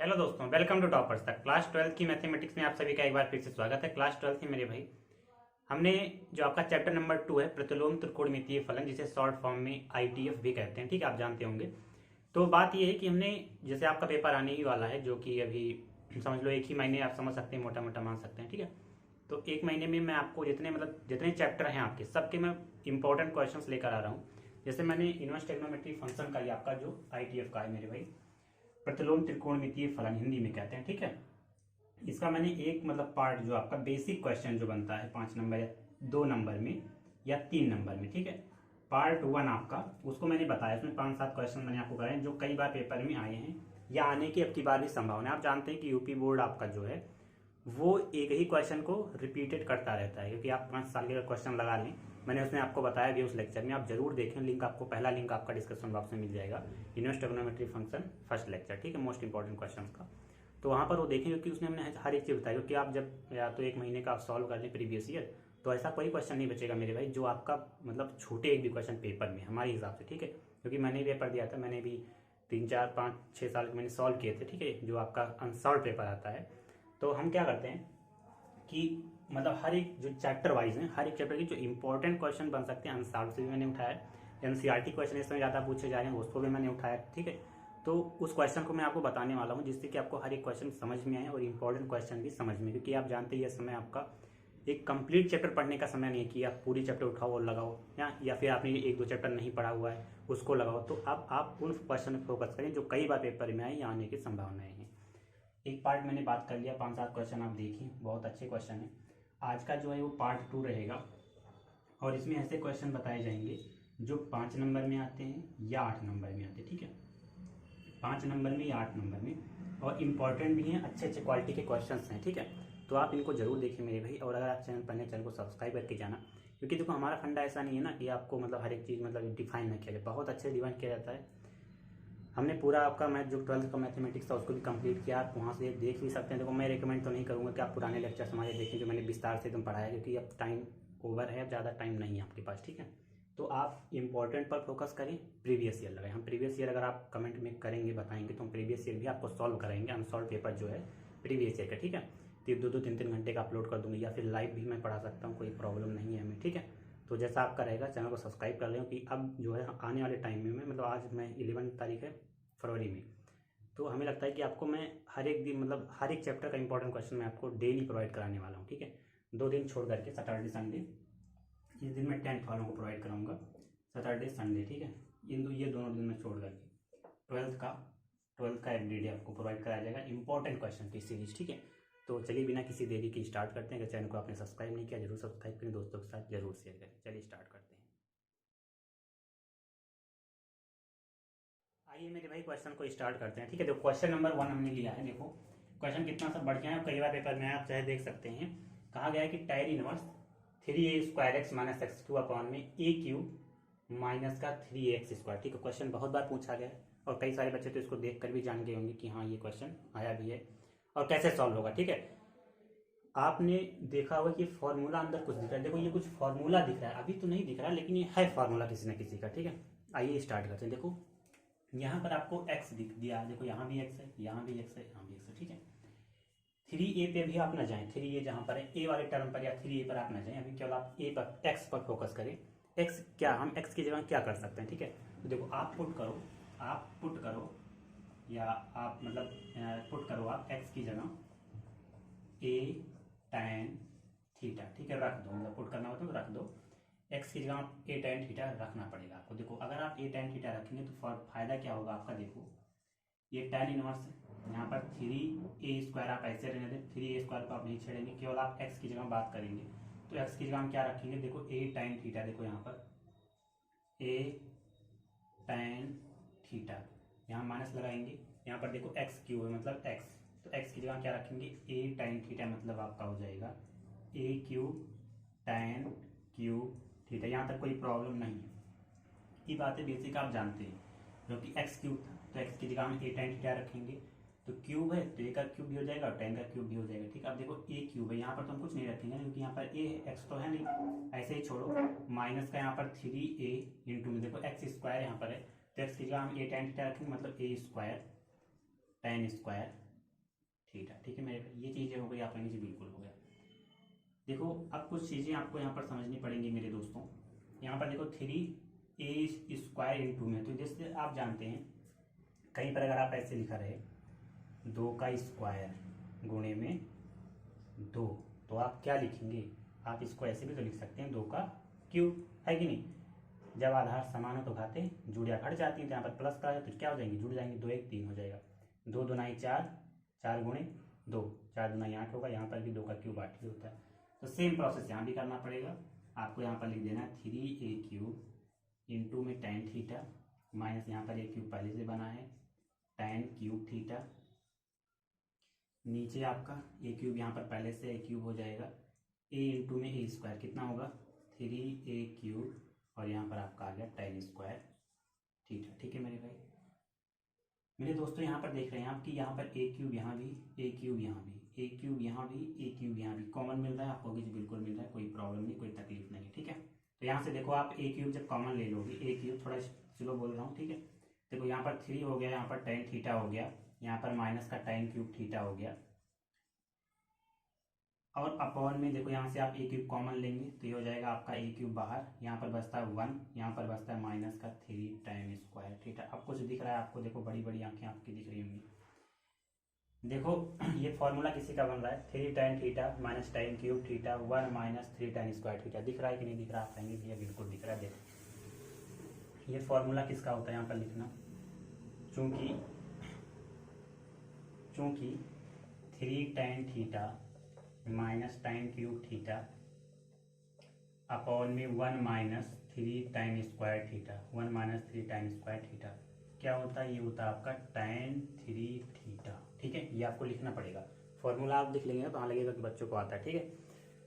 Hello दोस्तों, welcome to toppers तक। Class 12 की मैथमेटिक्स में आप सभी का एक बार फिर से स्वागत है। क्लास 12 की मेरे भाई, हमने जो आपका चैप्टर नंबर 2 है प्रतिलोम त्रिकोणमितीय फलन, जिसे शॉर्ट फॉर्म में आईटीएफ भी कहते हैं, ठीक है, आप जानते होंगे। तो बात ये है कि हमने, जैसे आपका पेपर आने ही वाला है, जो कि अभी समझ लो एक ही महीने, आप समझ सकते हैं, मोटा मोटा मान सकते हैं, ठीक है। तो एक महीने में मैं आपको जितने चैप्टर हैं आपके सबके मैं इंपॉर्टेंट क्वेश्चंस लेकर आ रहा हूँ। जैसे मैंने इनवर्स ट्रिग्नोमेट्री फंक्शन का, ये आपका जो आईटीएफ का है मेरे भाई, प्रतिलोम त्रिकोणमितीय फलन हिंदी में कहते हैं, ठीक है। इसका मैंने एक पार्ट, जो आपका बेसिक क्वेश्चन जो बनता है 5 नंबर या 2 नंबर में या 3 नंबर में, ठीक है, पार्ट 1 आपका, उसको मैंने बताया। उसमें 5-7 क्वेश्चन मैंने आपको कराए जो कई बार पेपर में आए हैं या आने की अब की बार भी संभावना है। आप जानते हैं कि यूपी बोर्ड आपका जो है वो एक ही क्वेश्चन को रिपीटेड करता रहता है, क्योंकि आप 5 साल के क्वेश्चन लगा लें। मैंने उसमें आपको बताया भी उस लेक्चर में, आप जरूर देखें। लिंक आपको, पहला लिंक आपका डिस्क्रिप्शन बॉक्स में मिल जाएगा। Inverse trigonometry function first lecture, ठीक है, मोस्ट इंपॉर्टेंट क्वेश्चन का। तो वहाँ पर वो देखें, क्योंकि उसने हमने हर एक चीज़ बताई। क्योंकि आप जब या तो एक महीने का आप सॉल्व कर लें प्रीवियस ईयर, तो ऐसा कोई क्वेश्चन नहीं बचेगा मेरे भाई जो आपका छूटे एक भी क्वेश्चन पेपर में, हमारे हिसाब से, ठीक है। क्योंकि मैंने भी पेपर दिया था, मैंने भी 3-4-5-6 साल के मैंने सॉल्व किए थे, ठीक है, जो आपका अनसॉल्व पेपर आता है। तो हम क्या करते हैं कि हर एक जो चैप्टर वाइज है, हर एक चैप्टर की जो इंपॉर्टेंट क्वेश्चन बन सकते हैं, अनसॉल्व से भी मैंने उठाया। एनसीईआरटी क्वेश्चन इसमें ज़्यादा पूछे जा रहे हैं, उसको भी मैंने उठाया, ठीक है। तो उस क्वेश्चन को मैं आपको बताने वाला हूँ, जिससे कि आपको हर एक क्वेश्चन समझ में आए और इंपॉर्टेंट क्वेश्चन भी समझ में। क्योंकि आप जानते हैं ये समय आपका एक कंप्लीट चैप्टर पढ़ने का समय नहीं है कि आप पूरी चैप्टर उठाओ और लगाओ, या फिर आपने 1-2 चैप्टर नहीं पढ़ा हुआ है उसको लगाओ। तो अब आप उन क्वेश्चन पर फोकस करें जो कई बार पेपर में आए या आने की संभावनाएं हैं। एक पार्ट मैंने बात कर लिया, 5-7 क्वेश्चन आप देखिए, बहुत अच्छे क्वेश्चन है। आज का जो है वो पार्ट 2 रहेगा, और इसमें ऐसे क्वेश्चन बताए जाएंगे जो 5 नंबर में आते हैं या 8 नंबर में आते हैं, ठीक है। 5 नंबर में या 8 नंबर में, और इम्पॉर्टेंट भी हैं, अच्छे अच्छे क्वालिटी के क्वेश्चन हैं, ठीक है। तो आप इनको जरूर देखिए मेरे भाई। और अगर आप चैनल पर नए, चैनल को सब्सक्राइब करके जाना। क्योंकि देखो, हमारा फंडा ऐसा नहीं है ना कि आपको हर एक चीज़ डिफाइन ना किया जाए, बहुत अच्छे डिफाइन किया जाता है। हमने पूरा आपका मैथ, जो 12th का मैथमेटिक्स था, उसको भी कंप्लीट किया। आप वहाँ से देख भी सकते हैं। देखो, मैं रिकमेंड तो नहीं करूँगा कि आप पुराने लेक्चर्स हमारे देखें जो मैंने विस्तार से एकदम पढ़ाया, क्योंकि अब टाइम ओवर है, अब ज़्यादा टाइम नहीं है आपके पास, ठीक है। तो आप इंपॉर्टेंट पर फोकस करें, प्रीवियस ईयर लगाएं। हम प्रीवियस ईयर अगर आप कमेंट में करेंगे, बताएंगे, तो हम प्रीवियस ईयर भी आपको सॉल्व कराएंगे। अनसॉल्व पेपर जो है प्रीवियस ईयर का, ठीक है, तो 2-2 3-3 घंटे का अपलोड कर दूंगी, या फिर लाइव भी मैं पढ़ा सकता हूँ, कोई प्रॉब्लम नहीं है हमें, ठीक है। तो जैसा आपका रहेगा, चैनल को सब्सक्राइब कर लें कि अब जो है आने वाले टाइम में मैं, आज मैं 11 तारीख है फरवरी में, तो हमें लगता है कि आपको मैं हर एक दिन, हर एक चैप्टर का इंपॉर्टेंट क्वेश्चन मैं आपको डेली प्रोवाइड कराने वाला हूँ, ठीक है। 2 दिन छोड़ करके, सैटरडे संडे, इस दिन मैं 10th वालों को प्रोवाइड कराऊंगा, सैटरडे संडे, ठीक है। ये दोनों दिन में छोड़ करके 12th का एवरीडे आपको प्रोवाइड कराया जाएगा इंपॉर्टेंट क्वेश्चन की सीरीज, ठीक है। तो चलिए, बिना किसी देरी की स्टार्ट करते हैं। अगर चैनल को आपने सब्सक्राइब नहीं किया, जरूर सब्सक्राइब करें, दोस्तों के साथ जरूर शेयर करें। चलिए स्टार्ट करते हैं। आइए मेरे भाई, क्वेश्चन को स्टार्ट करते हैं, ठीक है। देखो, क्वेश्चन नंबर 1 हमने लिया है। देखो क्वेश्चन कितना सब बढ़ गया है, कई बार पेपर में आप चाहे देख सकते हैं। कहा गया है कि tan inverse 3a² minus x³ upon में a³ माइनस का 3ax², ठीक है। क्वेश्चन बहुत बार पूछा गया है, और कई सारे बच्चे तो इसको देख कर भी जान गए होंगे कि हाँ, ये क्वेश्चन आया भी है और कैसे सॉल्व होगा, ठीक है। आपने देखा होगा कि फॉर्मूला अंदर कुछ दिख रहा है। देखो, ये कुछ फॉर्मूला दिख रहा है, अभी तो नहीं दिख रहा, लेकिन ये है फॉर्मूला किसी न किसी का, ठीक है। आइए स्टार्ट करते हैं। देखो, यहाँ पर आपको x दिख दिया, देखो यहाँ भी x है, यहाँ भी x है, यहाँ भी x है, ठीक है। 3a पे भी आप ना जाएं, 3a जहाँ पर है a वाले टर्म पर, या 3a पर आप ना जाएं। अभी केवल आप a पर, x पर फोकस करें। x क्या, हम x की जगह क्या कर सकते हैं, ठीक है। तो देखो, आप पुट करो, या आप पुट करो आप x की जगह a tan थीटा, ठीक है, रख दो। पुट करना होता है तो रख दो। x की जगह a tan थीटा रखना पड़ेगा आपको। देखो, अगर आप a tan थीटा रखेंगे तो फायदा क्या होगा आपका। देखो, ये tan इनवर्स है, यहाँ पर 3a² आप ऐसे रहने दें, 3a² को आप नहीं छेड़ेंगे, केवल आप x की जगह बात करेंगे। तो x की जगह हम क्या रखेंगे, देखो a tan थीटा, देखो यहाँ पर a tan थीटा, यहाँ माइनस लगाएंगे, यहाँ पर देखो x³ है, मतलब x, तो x की जगह क्या रखेंगे, a tan थीटा, मतलब आपका हो जाएगा a³ tan क्यूब थीटा। यहाँ तक कोई प्रॉब्लम नहीं है, ये बातें बेसिक आप जानते हैं। क्योंकि x³ था, तो x की जगह हम a tan थीटा रखेंगे, तो क्यूब है तो a का क्यूब भी हो जाएगा और tan का क्यूब भी हो जाएगा, ठीक है। अब देखो a³ है, यहाँ पर तो हम कुछ नहीं रखेंगे क्योंकि यहाँ पर a है, x तो है नहीं, ऐसे ही छोड़ो। माइनस का यहाँ पर 3a इंटू में, देखो x² यहाँ पर है, तो x की जगह हम a tan थीटा रखेंगे, मतलब a² tan² थीटा। ठीक है मेरे भाई, ये चीज़ें हो गई आप कहेंगे जी बिल्कुल हो गया। देखो अब कुछ चीज़ें आपको यहाँ पर समझनी पड़ेंगी मेरे दोस्तों। यहाँ पर देखो 3a² × में, तो जैसे आप जानते हैं कहीं पर अगर आप ऐसे लिखा रहे 2² गुणे में 2, तो आप क्या लिखेंगे, आप इसको ऐसे भी तो लिख सकते हैं 2³ है कि नहीं। जब आधार समान हो तो घातें जुड़ या घट जाती हैं, तो यहाँ पर प्लस का है तो क्या हो जाएंगे, जुड़ जाएंगे, 2 1 3 हो जाएगा, 2 दूना 4, 4 गुणे 2, 4 दूना 8 होगा। यहाँ पर भी 2³ 8 ही होता है, तो सेम प्रोसेस यहाँ भी करना पड़ेगा आपको। यहाँ पर लिख देना 3a³ इंटू में tan थीटा माइनस यहाँ पर a³ पहले से बना है tan³ थीटा, नीचे आपका a³ यहाँ पर पहले से a³ हो जाएगा, a इंटू में a² कितना होगा 3a³ और यहाँ पर आपका आ गया tan² थीटा। ठीक है मेरे भाई। मेरे दोस्तों यहाँ पर देख रहे हैं आप कि यहाँ पर a³ यहाँ भी, a³ यहाँ भी, a³ यहाँ भी, a³ यहाँ भी कॉमन मिल रहा है आपको, जी बिल्कुल मिल रहा है, कोई प्रॉब्लम नहीं, कोई तकलीफ नहीं। ठीक है, तो यहाँ से देखो आप a³ जब कॉमन ले लोगे, a³ थोड़ा स्लो बोल रहा हूँ, ठीक है। देखो यहाँ पर 3 हो गया, यहाँ पर tan थीटा हो गया, यहाँ पर माइनस का tan³ थीटा हो गया, और अपॉन में देखो यहाँ से आप a³ कॉमन लेंगे तो ये हो जाएगा आपका a³ बाहर, यहाँ पर बचता है 1, यहाँ पर बचता है माइनस का 3 tan²। ठीक है, अब कुछ दिख रहा है आपको, देखो बड़ी बड़ी आंखें आपकी दिख रही होंगी। देखो ये फॉर्मूला किसी का बन रहा है 3 tan theta minus tan³ theta 1 minus 3 tan² theta. दिख रहा है कि नहीं दिख रहा, आप कहेंगे भैया बिल्कुल दिख रहा है। देखो ये फॉर्मूला किसका होता है यहाँ पर लिखना, चूंकि 3 tan theta minus tan³ theta upon में 1 minus 3 tan² theta, 1 minus 3 tan² theta क्या होता है, ये होता है आपका tan3 थीटा। ठीक है, ये आपको लिखना पड़ेगा, फॉर्मूला आप लिख लेंगे तो हाँ लगेगा कि बच्चों को आता है। ठीक है,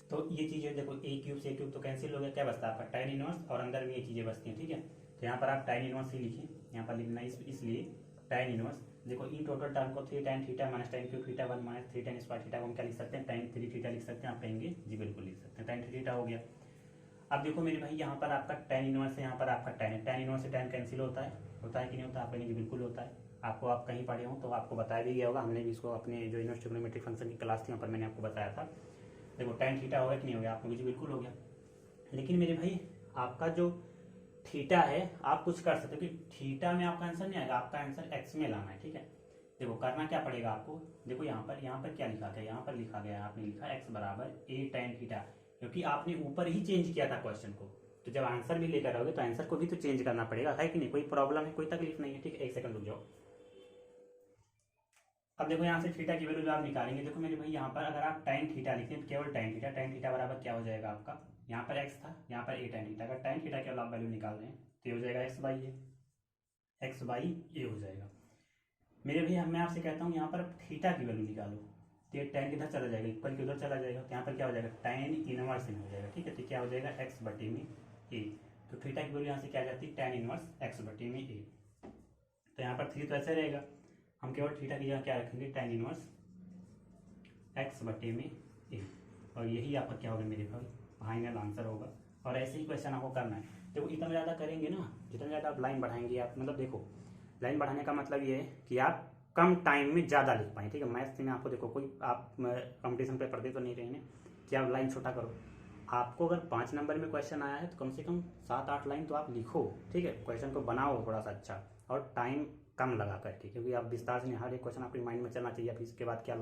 तो ये चीज़ें देखो a³ से a³ तो कैंसिल हो गया, क्या बचता है आपका tan इनवर्स, और अंदर भी ये चीज़ें बचती हैं। ठीक है, तो यहाँ पर आप tan इनवर्स ही लिखें, यहाँ पर लिखना इसलिए tan इनवर्स। देखो इन टोटल टर्म को 3 tan theta minus tan³ theta 1 minus 3 tan² theta को हम क्या लिख सकते हैं, tan3 थीटा लिख सकते हैं। आप कहेंगे जी बिल्कुल लिख सकते हैं, tan3 थीटा हो गया। अब देखो मेरे भाई यहाँ पर आपका tan इनवर्स है, यहाँ पर आपका tan है, tan इनवर्स से tan कैंसिल होता है कि नहीं होता, आप कहेंगे बिल्कुल होता है। आपको आप कहीं पढ़े हो तो आपको बताया भी गया होगा, हमने भी इसको अपने जो इनवर्स ट्रिग्नोमेट्रिक फंक्शन की क्लास थी वहाँ पर मैंने आपको बताया था। देखो tan थीटा हो गया कि नहीं हो गया, आपको जी बिल्कुल हो गया। लेकिन मेरे भाई आपका जो थीटा है आप कुछ कर सकते हो कि थीटा में आपका आंसर नहीं आएगा, आपका आंसर एक्स में लाना है। ठीक है, देखो करना क्या पड़ेगा आपको, देखो यहाँ पर क्या लिखा गया, यहाँ पर लिखा गया आपने लिखा x बराबर a tan थीटा, क्योंकि आपने ऊपर ही चेंज किया था क्वेश्चन को, तो जब आंसर भी लेकर आओगे तो आंसर को भी तो चेंज करना पड़ेगा, है कि नहीं। कोई प्रॉब्लम है, कोई तकलीफ नहीं है। ठीक है, एक सेकंड रुक जाओ। अब देखो यहाँ से थीटा की वैल्यू जो आप निकालेंगे, देखो मेरे भाई यहाँ पर अगर आप tan थीटा लिखें तो केवल tan थीटा बराबर क्या हो जाएगा आपका, यहाँ पर x था, यहाँ पर a tan थीटा, अगर tan थीटा केवल आप वैल्यू निकाल रहे हैं तो ये हो जाएगा x बाई ए हो जाएगा। मेरे भाई मैं आपसे कहता हूँ यहाँ पर थीटा की वैल्यू निकालो, तो ये tan किधर चला जाएगा, इक्वल की उधर चला जाएगा, तो यहाँ पर क्या हो जाएगा tan इनवर्स हो जाएगा। ठीक है, तो क्या हो जाएगा x बटे में a, तो थीटा की वैल्यू यहाँ से क्या जाती है tan इनवर्स x बटे में a, तो यहाँ पर 3 तो ऐसे रहेगा, हम केवल थीटा की जगह क्या रखेंगे tan इनवर्स x बटे में a, और यही आपका क्या होगा मेरे भाई फाइनल आंसर होगा। और ऐसे ही क्वेश्चन आपको करना है। देखो इतना ज़्यादा करेंगे ना, जितना ज़्यादा आप लाइन बढ़ाएंगे आप, मतलब देखो लाइन बढ़ाने का मतलब ये है कि आप कम टाइम में ज़्यादा लिख पाएँ। ठीक है, मैथ्स में आपको देखो कोई आप कंपटीशन पे पढ़ते तो नहीं रहे हैं कि आप लाइन छोटा करो, आपको अगर 5 नंबर में क्वेश्चन आया है तो कम से कम 7-8 लाइन तो आप लिखो। ठीक है, क्वेश्चन को बनाओ थोड़ा सा अच्छा, और टाइम कम लगा करके, क्योंकि आप विस्तार से हर एक क्वेश्चन आपके माइंड में चलना चाहिए। फिर इसके बाद क्या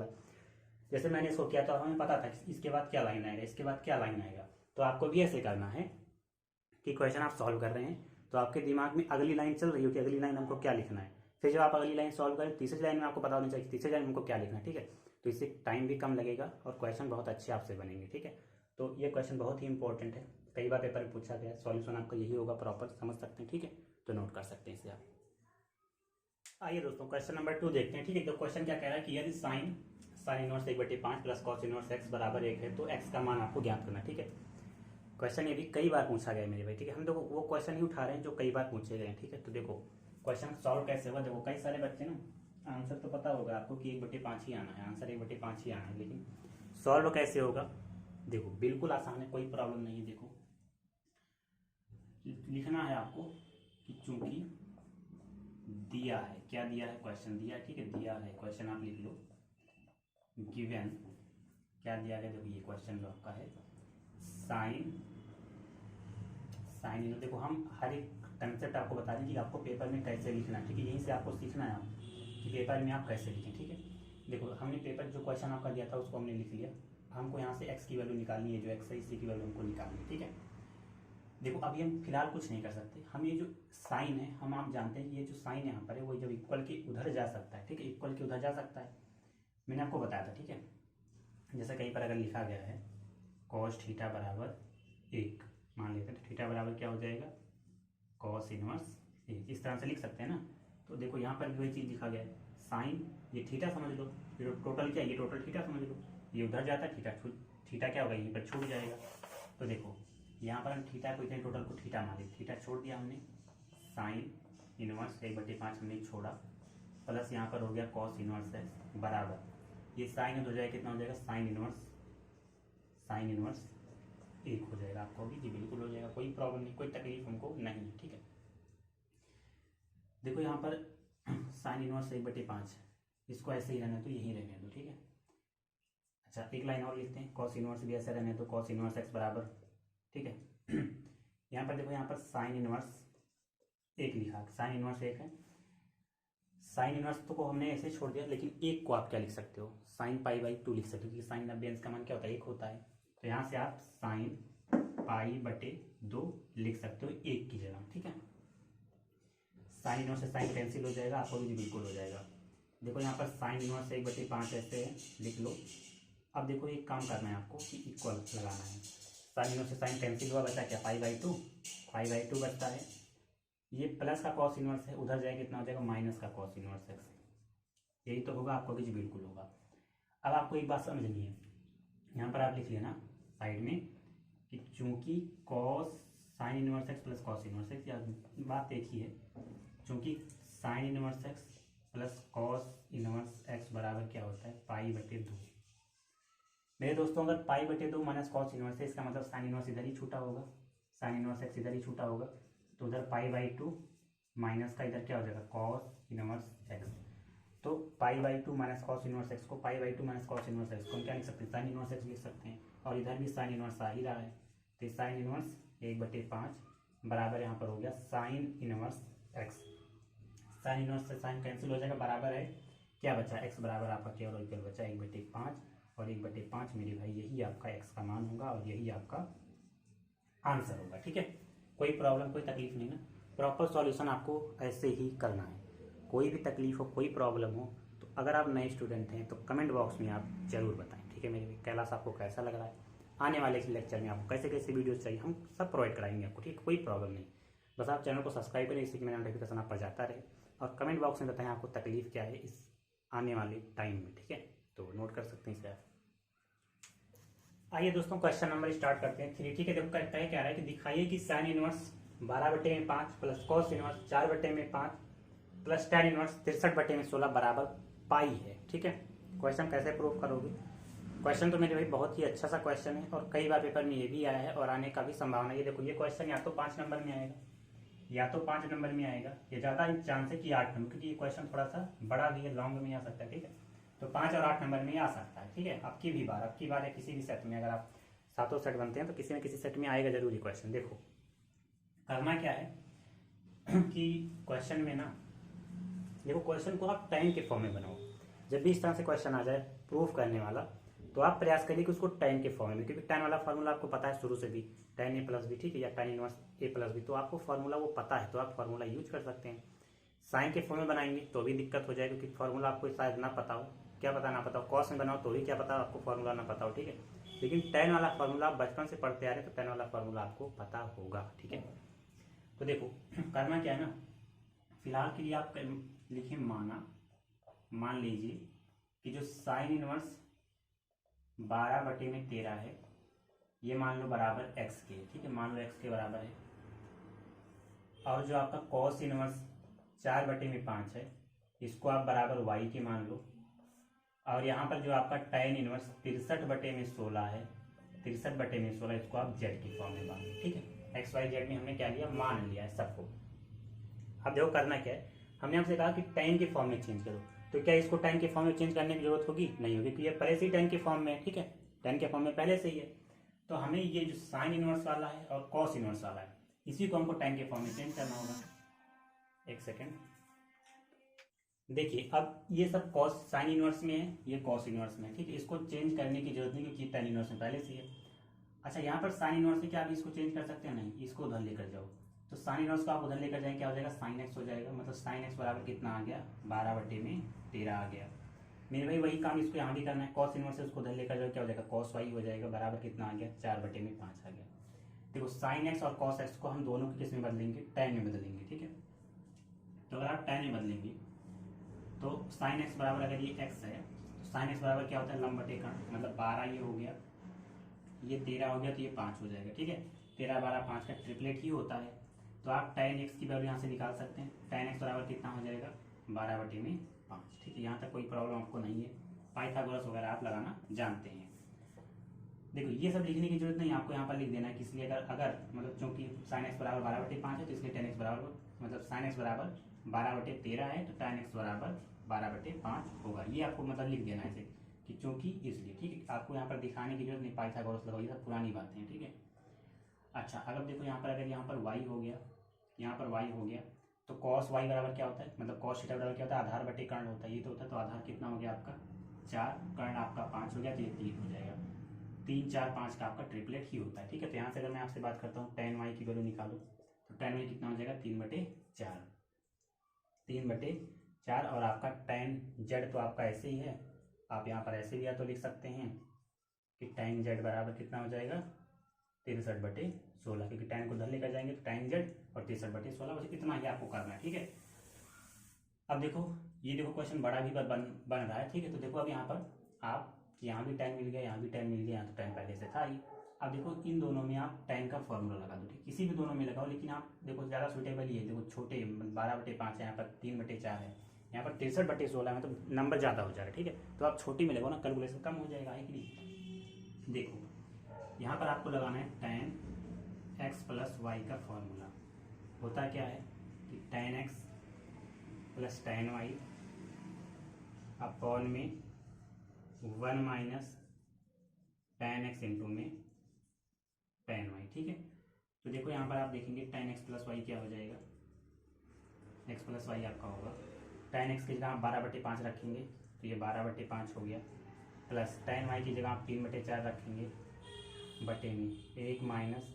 जैसे मैंने इसको किया तो हमें पता था कि इसके बाद क्या लाइन आएगा, इसके बाद क्या लाइन आएगा, तो आपको भी ऐसे करना है कि क्वेश्चन आप सॉल्व कर रहे हैं तो आपके दिमाग में अगली लाइन चल रही हो कि अगली लाइन हमको क्या लिखना है, फिर जब आप अगली लाइन सॉल्व करें तीसरी लाइन में आपको पता होना चाहिए तीसरी लाइन में हमको क्या लिखना है। ठीक है, तो इससे टाइम भी कम लगेगा और क्वेश्चन बहुत अच्छे आपसे बनेंगे। ठीक है, तो ये क्वेश्चन बहुत ही इंपॉर्टेंट है, कई बार पेपर में पूछा गया, सॉल्यूशन आपका यही होगा, प्रॉपर समझ सकते हैं। ठीक है, तो नोट कर सकते हैं इसे आप। आइए दोस्तों क्वेश्चन नंबर 2 देखते हैं। ठीक है, तो क्वेश्चन क्या कह रहा है कि यदि sine inverse 1/5 plus cos inverse x बराबर 1 है तो x का मान आपको ज्ञात करना। ठीक है, क्वेश्चन ये भी कई बार पूछा गया है मेरे भाई। ठीक है, हम देखो वो क्वेश्चन ही उठा रहे हैं जो कई बार पूछे गए हैं। ठीक है, तो देखो क्वेश्चन सॉल्व कैसे होगा, देखो कई सारे बच्चे ना आंसर तो पता होगा आपको कि 1/5 ही आना है, आंसर 1/5 ही आना है, लेकिन सॉल्व कैसे होगा देखो बिल्कुल आसान है, कोई प्रॉब्लम नहीं है। देखो लिखना है आपको कि चूंकि दिया है, क्या दिया है, क्वेश्चन दिया है। ठीक है, दिया है क्वेश्चन आप लिख लो गिवन क्या दिया गया, देखो ये क्वेश्चन जो आपका है साइन इनवर्स। देखो हम हर एक कंसेप्ट आपको बता दें कि आपको पेपर में कैसे लिखना है, ठीक है। यहीं से आपको सीखना है आप कि पेपर में आप कैसे लिखें, ठीक है। देखो हमने पेपर जो क्वेश्चन आपका दिया था उसको हमने लिख लिया। हमको यहाँ से एक्स की वैल्यू निकालनी है, जो एक्स है इसी की वैल्यू हमको निकालनी है, ठीक है। देखो अभी हम फिलहाल कुछ नहीं कर सकते, हम ये जो साइन है हम आप जानते हैं कि ये जो साइन यहाँ पर है वो जब इक्वल के उधर जा सकता है, ठीक है, इक्वल के उधर जा सकता है, मैंने आपको बताया था, ठीक है। जैसे कहीं पर अगर लिखा गया है कॉस थीटा बराबर 1, मान लेते हैं, तो थीटा बराबर क्या हो जाएगा कॉस इनवर्स 1, इस तरह से लिख सकते हैं ना। तो देखो यहाँ पर भी वही चीज़ लिखा गया है साइन, ये थीटा समझ लो, ये टोटल क्या है, ये टोटल थीटा समझ लो, ये उधर जाता है थीटा क्या होगा यहीं पर छूट जाएगा। तो देखो यहाँ पर हम थीटा को इतने टोटल को थीटा मान लिया, थीटा छोड़ दिया हमने, साइन इनवर्स 1/5 हमने छोड़ा, प्लस यहाँ पर हो गया कॉस इनवर्स है बराबर, ये साइन हो जाएगा कितना हो जाएगा साइन इनवर्स 1 हो जाएगा, आपको भी जी बिल्कुल हो जाएगा, कोई प्रॉब्लम नहीं, कोई तकलीफ हमको नहीं है, ठीक है। देखो यहाँ पर साइन इनवर्स 1/5 इसको ऐसे ही रहने दो, यहीं रहने दो, ठीक है। अच्छा एक लाइन और लिखते हैं, कॉस इनवर्स भी ऐसे रहने दो, कॉस इनवर्स एक्स बराबर, ठीक है। यहाँ पर देखो यहाँ पर साइन इनवर्स 1 लिखा, साइन इनवर्स 1 है, साइन इनवर्स तो को हमने ऐसे छोड़ दिया, लेकिन 1 को आप क्या लिख सकते हो साइन π/2 लिख सकते हो, क्योंकि साइन 90 का मान क्या होता है 1 होता है। तो यहाँ से आप साइन π/2 लिख सकते हो 1 की जगह, ठीक है। साइन इनवर्स से साइन कैंसिल हो जाएगा, आपको भी बिल्कुल हो जाएगा। देखो यहाँ पर साइन इनवर्स 1/5 ऐसे है, लिख लो। अब देखो एक काम करना है आपको कि इक्वल लगाना है, साइन इनवर्स से साइन कैंसिल हुआ, बचा क्या π/2 बचता है, ये प्लस का कॉस इनवर्स है, उधर जाएगा कितना हो जाएगा माइनस का कॉस इनवर्स एक्स, यही तो होगा, आपको भी बिल्कुल होगा। अब आपको एक बात समझनी है, यहाँ पर आप लिख लेना साइड में कि चूंकि cos sine inverse x plus cos inverse x, या बात एक ही है, चूंकि sine inverse x plus cos inverse x बराबर क्या होता है π/2। मेरे दोस्तों अगर π/2 माइनस कॉस इनवर्स है, इसका मतलब साइन इनवर्स इधर ही छूटा होगा, साइन इनवर्स एक्स इधर ही छूटा होगा, तो उधर π/2 माइनस का इधर क्या हो जाएगा कॉस इनवर्स एक्स। तो π/2 माइनस कॉस इनवर्स एक्स को π/2 माइनस कॉस इनवर्स एक्स को हम क्या लिख सकते हैं साइन इनवर्स एक्स लिख सकते हैं, और इधर भी साइन इनवर्स आ ही रहा है, तो साइन इनवर्स 1/5 बराबर यहाँ पर हो गया sine inverse x. Sine inverse से साइन कैंसिल हो जाएगा, बराबर है क्या बचा एक्स बराबर आपका केवल और केवल बचा 1/5, और 1/5 मेरे भाई यही आपका एक्स का मान होगा और यही आपका आंसर होगा, ठीक है। कोई प्रॉब्लम कोई तकलीफ नहीं ना, प्रॉपर सॉल्यूशन आपको ऐसे ही करना है। कोई भी तकलीफ हो कोई प्रॉब्लम हो तो अगर आप नए स्टूडेंट हैं तो कमेंट बॉक्स में आप जरूर बताएं, ठीक है। मेरे क्लास आपको कैसा लग रहा है, आने वाले लेक्चर में आपको कैसे कैसे वीडियोस चाहिए हम सब प्रोवाइड कराएंगे आपको, ठीक है, कोई प्रॉब्लम नहीं। बस आप चैनल को सब्सक्राइब करें, इससे कि मेरा नोटिफिकेशन आप पर जाता रहे, और कमेंट बॉक्स में बताएं आपको तकलीफ क्या है इस आने वाले टाइम में, ठीक है। तो नोट कर सकते हैं इसे आप। आइए दोस्तों क्वेश्चन नंबर स्टार्ट करते हैं 3, ठीक है। देखो कहता है क्या रहा है कि दिखाइए कि sine inverse 12/5 plus cos inverse 4/5 plus tan inverse 63/16 बराबर पाई है, ठीक है। क्वेश्चन कैसे प्रूव करोगे, क्वेश्चन तो मेरे भाई बहुत ही अच्छा सा क्वेश्चन है, और कई बार पेपर में ये भी आया है और आने का भी संभावना है। देखो ये क्वेश्चन या तो 5 नंबर में आएगा, या तो 5 नंबर में आएगा, ये ज़्यादा चांस है कि 8 नंबर, क्योंकि ये क्वेश्चन थोड़ा सा बड़ा भी है, लॉन्ग में आ सकता है, ठीक है। तो 5 और 8 नंबर में आ सकता है, ठीक है। अब की बार या किसी भी सेट में, अगर आप 7 सेट बनते हैं तो किसी न किसी सेट में आएगा जरूर ये क्वेश्चन। देखो करना क्या है कि क्वेश्चन में ना, देखो क्वेश्चन को आप टाइम के फॉर्म में बनाओ। जब भी इस तरह से क्वेश्चन आ जाए प्रूफ करने वाला, तो आप प्रयास करिए कि उसको टाइम के फॉर्म में, क्योंकि टाइम वाला फार्मूला आपको पता है शुरू से भी, tan a+b, ठीक है, या tan इनवर्स a+b, तो आपको फार्मूला वो पता है, तो आप फार्मूला यूज कर सकते हैं। साइन के फॉर्म में बनाएंगे तो भी दिक्कत हो जाएगी, क्योंकि फार्मूला आपको शायद ना पता हो, क्या पता ना पता हो, कॉस में बनाओ तो भी क्या पता आपको फार्मूला ना पता हो, ठीक है। लेकिन tan वाला फार्मूला आप बचपन से पढ़ते आ रहे हैं, तो tan वाला फार्मूला आपको पता होगा, ठीक है। तो देखो करना क्या है ना, फिलहाल के लिए आप लिखिए मान लीजिए कि जो साइन इनवर्स 12/13 है, ये मान लो बराबर x के, ठीक है, मान लो x के बराबर है, और जो आपका कॉस इनवर्स 4/5 है, इसको आप बराबर y के मान लो, और यहाँ पर जो आपका tan इनवर्स 63/16 है, 63/16, इसको आप z की फॉर्म में मान लो, ठीक है। एक्स वाई जेड में हमने क्या लिया, मान लिया है सबको। अब देखो करना क्या है, हमने आपसे कहा कि tan के फॉर्म में चेंज करो, तो क्या इसको tan के फॉर्म में चेंज करने की जरूरत होगी? नहीं होगी, क्योंकि ये पहले से ही tan के फॉर्म में है। ठीक है, tan के फॉर्म में पहले से ही है। तो हमें ये जो साइन इनवर्स वाला है और कॉस इनवर्स वाला है, इसी को हमको tan के फॉर्म में चेंज करना होगा। एक सेकेंड, देखिए अब ये सब कॉस साइन इनवर्स में है, ये कॉस इनवर्स में है। ठीक है, इसको चेंज करने की जरूरत नहीं, क्योंकि tan इनवर्स में पहले से ही है। अच्छा, यहाँ पर साइन इनवर्स है, क्या आप इसको चेंज कर सकते हैं? नहीं, इसको उधर लेकर जाओ। तो साइन इनवर्स को आप उधर लेकर जाएंगे, क्या हो जाएगा? साइन एक्स हो जाएगा। मतलब साइन एक्स बराबर कितना आ गया? 12/13 आ गया। मेरे भाई वही काम इसको यहाँ भी करना है। कॉस इनवर्स से उसको उधर लेकर जाओ, क्या हो जाएगा? कॉस वाई हो जाएगा, बराबर कितना आ गया? 4/5 आ गया। देखो साइन एक्स और कॉस एक्स को हम दोनों को किस में बदलेंगे? tan में बदलेंगे। ठीक है, तो अगर आप tan में बदलेंगे तो साइन एक्स बराबर, अगर ये x है तो साइन एक्स बराबर क्या होता है? लंब बटे कर्ण। मतलब 12 ये हो गया, ये 13 हो गया, तो ये 5 हो जाएगा। ठीक है, 13, 12, 5 का ट्रिपलेट ही होता है। तो आप tan x की वैल्यू यहाँ से निकाल सकते हैं। tan x बराबर कितना हो जाएगा? 12/5। ठीक है, यहाँ तक कोई प्रॉब्लम आपको नहीं है। पाइथागोरस वगैरह आप लगाना जानते हैं। देखो ये सब लिखने की जरूरत नहीं, आपको यहाँ पर लिख देना है। किस लिए? अगर मतलब चूंकि साइन एक्स बराबर 12/5 है, तो इसलिए tan x बराबर, मतलब साइन एक्स बराबर 12/13 है, तो tan x बराबर 12/5 होगा। ये आपको मतलब लिख देना है इसे, कि चूंकि इसलिए। ठीक है, आपको यहाँ पर दिखाने की जरूरत नहीं, पाइथागोरस लगाओ, ये सब पुरानी बातें हैं। ठीक है, अच्छा अगर देखो यहाँ पर, अगर यहाँ पर y हो गया, यहाँ पर y हो गया, तो cos y बराबर क्या होता है? मतलब cos थीटा बराबर क्या होता है? आधार बटे कर्ण होता है। ये तो होता है, तो आधार कितना हो गया आपका? 4, कर्ण आपका 5 हो गया, तो ये 3 हो जाएगा। 3, 4, 5 का आपका ट्रिपलेट ही होता है। ठीक है, तो यहाँ से अगर मैं आपसे बात करता हूँ tan y की वैल्यू निकालो, तो tan y कितना हो जाएगा? 3/4, 3/4। और आपका tan z तो आपका ऐसे ही है, आप यहाँ पर ऐसे भी या तो लिख सकते हैं कि tan z बराबर कितना हो जाएगा? 63/16, क्योंकि tan को उधर लेकर जाएंगे तो tan z, और 63/16, बस इतना ही आपको करना है। ठीक है, अब देखो ये देखो क्वेश्चन बड़ा भी बन रहा है। ठीक है, तो देखो अब यहाँ पर आप, यहाँ भी tan मिल गया, यहाँ भी tan मिल गया, यहाँ तो tan पहले से था ही। अब देखो इन दोनों में आप tan का फॉर्मूला लगा दो। ठीक, किसी भी दोनों में लगाओ, लेकिन आप देखो ज़्यादा सुटेबल ये है। देखो छोटे 12/5 है, यहाँ पर 3/4 है, यहाँ पर 63/16 है, मतलब नंबर ज़्यादा हो जाएगा। ठीक है, तो आप छोटी में लगाओ ना, कैलकुलेशन कम हो जाएगा, है कि नहीं? देखो यहाँ पर आपको लगाना है tan x प्लस वाई का फॉर्मूला। होता क्या है कि tan x plus tan y upon में 1 माइनस tan x इंटू में tan y। ठीक है, तो देखो यहाँ पर आप देखेंगे tan x प्लस वाई क्या हो जाएगा? x प्लस वाई आपका होगा, tan x की जगह आप 12/5 रखेंगे, तो ये 12/5 हो गया, प्लस tan y की जगह आप 3/4 रखेंगे, बटे में 1 माइनस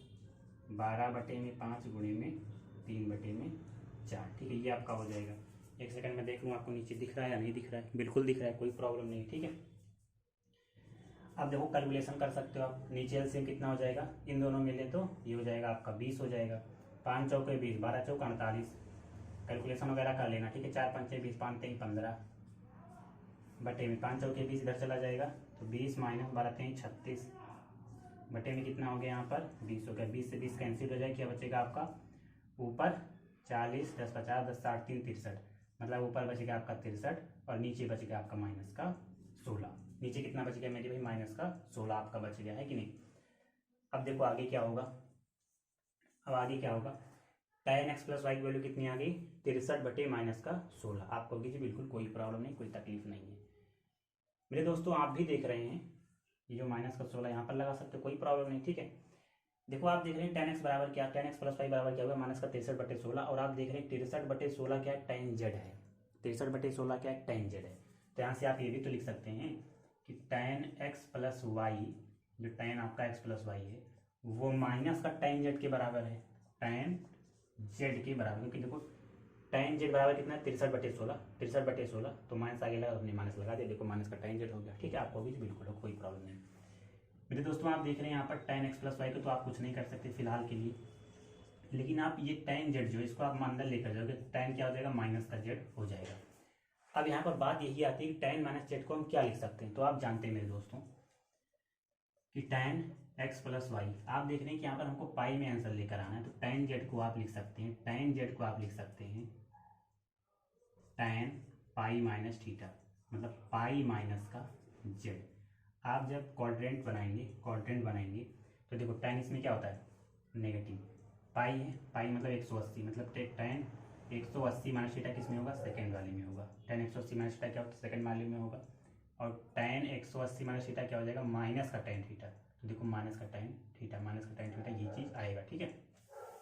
12/5 गुणे में 3/4। ठीक है, ये आपका हो जाएगा। एक सेकंड में देख लूँ आपको नीचे दिख रहा है या नहीं दिख रहा है? बिल्कुल दिख रहा है, कोई प्रॉब्लम नहीं। ठीक है, अब देखो कैलकुलेशन कर सकते हो आप। नीचे एलसीएम कितना हो जाएगा? इन दोनों मिले तो ये हो जाएगा आपका 20 हो जाएगा। 5 चौके 20, 12 चौका 48। कैलकुलेशन वगैरह कर लेना। ठीक है, 4 पंचे 20, 5 3 15, बटे में 5 चौके 20 इधर चला जाएगा, तो 20 माइनस 12 3 36, बटे में कितना हो गया? यहाँ पर 20 हो गया। 20 से 20 कैंसिल हो जाए, क्या बचेगा आपका? ऊपर 40, 10 50, 10 60 3 63, मतलब ऊपर बचेगा आपका 63, और नीचे बचेगा आपका माइनस का 16। नीचे कितना बच गया मेरे भाई? माइनस का 16 आपका बच गया, है कि नहीं? अब देखो आगे क्या होगा। अब आगे क्या होगा? tan x प्लस वाई की वैल्यू कितनी आ गई? 63/-16 आपको होगी जी। बिल्कुल कोई प्रॉब्लम नहीं, कोई तकलीफ नहीं है मेरे दोस्तों। आप भी देख रहे हैं, ये जो माइनस का 16 यहाँ पर लगा सकते हो, कोई प्रॉब्लम नहीं। ठीक है, देखो आप देख रहे हैं tan x बराबर क्या? tan x प्लस वाई बराबर क्या होगा? माइनस का 63/16, और आप देख रहे हैं 63/16 क्या है? tan z है। 63/16 क्या है? tan z है। तो यहाँ से आप ये भी तो लिख सकते हैं कि tan x प्लस वाई, जो tan आपका x प्लस वाई है, वो माइनस का tan z के बराबर है। tan z के बराबर, क्योंकि देखो tan z बराबर कितना है? 63/16, 63/16, तो माइनस आगे लगा, अपने माइनस लगा दिया। देखो माइनस का tan z हो गया। ठीक है, आपको भी बिल्कुल कोई प्रॉब्लम नहीं। मेरे दोस्तों आप देख रहे हैं यहाँ पर tan x प्लस वाई को तो आप कुछ नहीं कर सकते फिलहाल के लिए, लेकिन आप ये tan z जो है इसको आप अंदर लेकर जाओगे, tan क्या हो जाएगा? माइनस का z हो जाएगा। अब यहाँ पर बात यही आती है कि tan माइनस z को हम क्या लिख सकते हैं? तो आप जानते हैं मेरे दोस्तों कि tan x प्लस वाई, आप देख रहे हैं कि यहाँ पर हमको पाई में आंसर लेकर आना है, तो tan z को आप लिख सकते हैं, tan z को आप लिख सकते हैं tan पाई माइनस थीटा, मतलब पाई माइनस का z। आप जब क्वाड्रेंट बनाएंगे तो देखो tan इसमें क्या होता है? नेगेटिव। पाई है, पाई मतलब 180, मतलब tan 180 माइनस थीटा किस में होगा, सेकंड वाले में होगा। tan 180 माइनस थीटा क्या होता है, सेकंड वाले में होगा। और tan 180 माइनस थीटा क्या हो जाएगा, माइनस का tan थीटा। तो देखो माइनस का tan थीटा, माइनस का tan थीटा, ये चीज़ आएगा। ठीक है,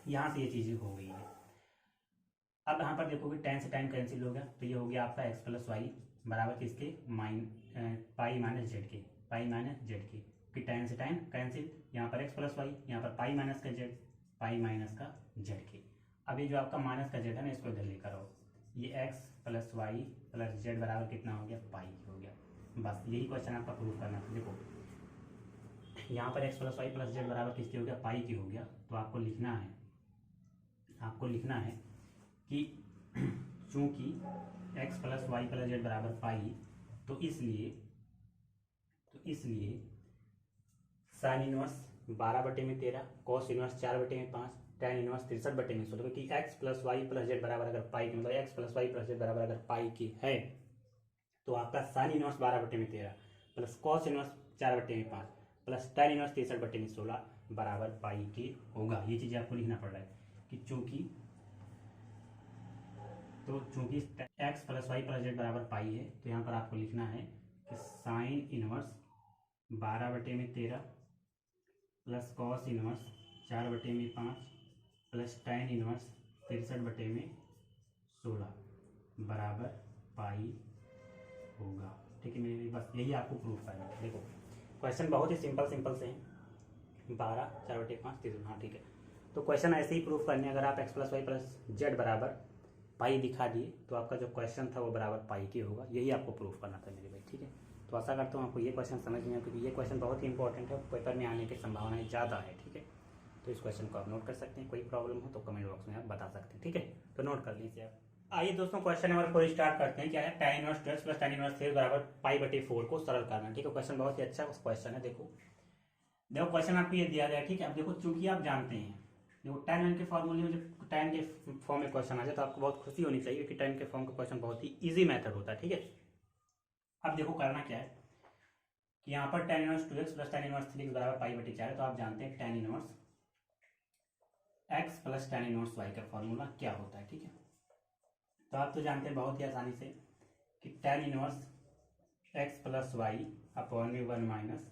यहाँ से ये चीज़ हो गई है। अब यहाँ पर देखोगे tan से tan कैंसिल हो गया, तो ये हो गया आपका x प्लस वाई बराबर किसके, पाई माइनस जेड के, पाई माइनस जेड के। कि tan से tan कैंसिल, यहाँ पर x प्लस वाई, यहाँ पर पाई माइनस का जेड, पाई माइनस का जेड के। अब ये जो आपका माइनस का जेड है ना, इसको इधर लेकर आओ। ये x plus y plus z बराबर कितना हो गया, पाई हो गया। बस यही क्वेश्चन आपका प्रूफ करना था। देखो यहाँ पर x plus y plus z बराबर किसकी हो गया, पाई की हो गया। तो आपको लिखना है, आपको लिखना है कि चूंकि x plus y plus z बराबर पाई, तो इसलिए sine inverse 12/13, cos inverse 4/5, tan inverse 63/16। क्योंकि x plus y plus z बराबर अगर पाई की, मतलब x plus y plus z बराबर अगर पाई की है, तो आपका sine inverse 12/13 plus cos inverse 4/5 plus tan inverse 63/16 बराबर पाई के होगा। ये चीज़ें आपको लिखना पड़ रहा है कि चूंकि x plus y plus z बराबर पाई है, तो यहाँ पर आपको लिखना है कि sign inverse 12/13 plus cos inverse 4/5 plus tan inverse 63/16 बराबर पाई होगा। ठीक है मेरे, बस यही आपको प्रूफ करना है। देखो क्वेश्चन बहुत ही सिंपल से हैं, 12 4/5 3। हाँ ठीक है, तो क्वेश्चन ऐसे ही प्रूफ करने, अगर आप x plus y plus z बराबर पाई दिखा दिए, तो आपका जो क्वेश्चन था वो बराबर पाई की होगा। यही आपको प्रूफ करना था मेरे भाई। ठीक है, तो आशा करता हूँ आपको ये क्वेश्चन समझ में आया, क्योंकि ये क्वेश्चन बहुत ही इंपॉर्टेंट है, पेपर में आने की संभावनाएं ज़्यादा है। ठीक है, तो इस क्वेश्चन को आप नोट कर सकते हैं। कोई प्रॉब्लम हो तो कमेंट बॉक्स में आप बता सकते हैं। ठीक है, तो नोट कर लीजिए आप। आइए दोस्तों क्वेश्चन नंबर 4 स्टार्ट करते हैं। क्या है, tan inverse 12 plus tan inverse 3 बराबर पाई/4 को सरल करना। ठीक है, क्वेश्चन बहुत ही अच्छा क्वेश्चन है। देखो क्वेश्चन आपको ये दिया गया है। ठीक है, अब देखो चूंकि आप जानते हैं, देखो tan के फॉर्मूले में जब tan के फॉर्म में क्वेश्चन आ जाए तो आपको बहुत खुशी होनी चाहिए कि tan के फॉर्म का क्वेश्चन बहुत ही इजी मेथड होता है। ठीक है, अब देखो करना क्या है कि यहाँ पर tan inverse 2x plus tan inverse 3x बराबर पाई/4 है। तो आप जानते हैं tan inverse x plus tan inverse y का फॉर्मूला क्या होता है। ठीक है, तो आप तो जानते हैं बहुत ही आसानी से कि tan inverse x plus y upon में 1 माइनस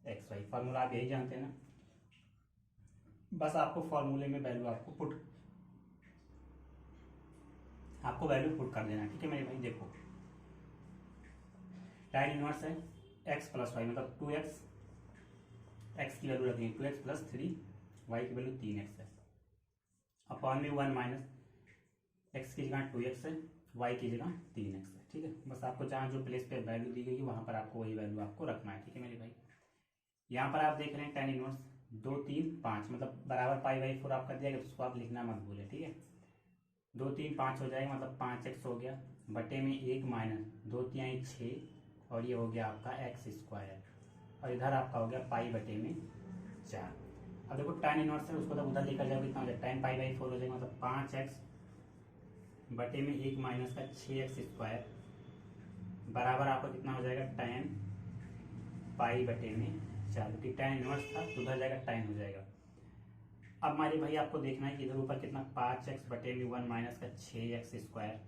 एक्स वाई, फॉर्मूला आप यही जानते हैं ना। बस आपको फॉर्मूले में वैल्यू आपको वैल्यू पुट कर देना। ठीक है मेरे भाई, देखो tan इनवर्स है x प्लस वाई, मतलब 2x, x की वैल्यू रखनी है 2x प्लस 3, y की वैल्यू 3x है, अपॉन में 1 माइनस x की जगह 2x है, y की जगह 3x है। ठीक है, बस आपको जहाँ जो प्लेस पे वैल्यू दी गई है वहाँ पर आपको वही वैल्यू आपको रखना है। ठीक है मेरे भाई, यहाँ पर आप देख रहे हैं tan इनवर्स 2 3 5 मतलब बराबर पाई/4 आपका दिया गया, तो उसको आप लिखना मत भूलें। ठीक है, 2 3 5 हो जाएगा, मतलब 5x हो गया, बटे में 1 माइनस 2 3 6, और ये हो गया आपका x², और इधर आपका हो गया पाई/4। अब देखो tan इनवर्स है, उसको तो उधर लेकर जाओगे कितना हो जाएगा, tan पाई/4 हो जाएगा, मतलब 5x बटे में 1 माइनस का 6x² बराबर आपका कितना हो जाएगा, tan पाई/4। क्योंकि tan इनवर्स था तो उधर जाएगा tan हो जाएगा। अब हमारे भाई आपको देखना है कि इधर ऊपर कितना 5x बटे में 1 माइनस का 6x²,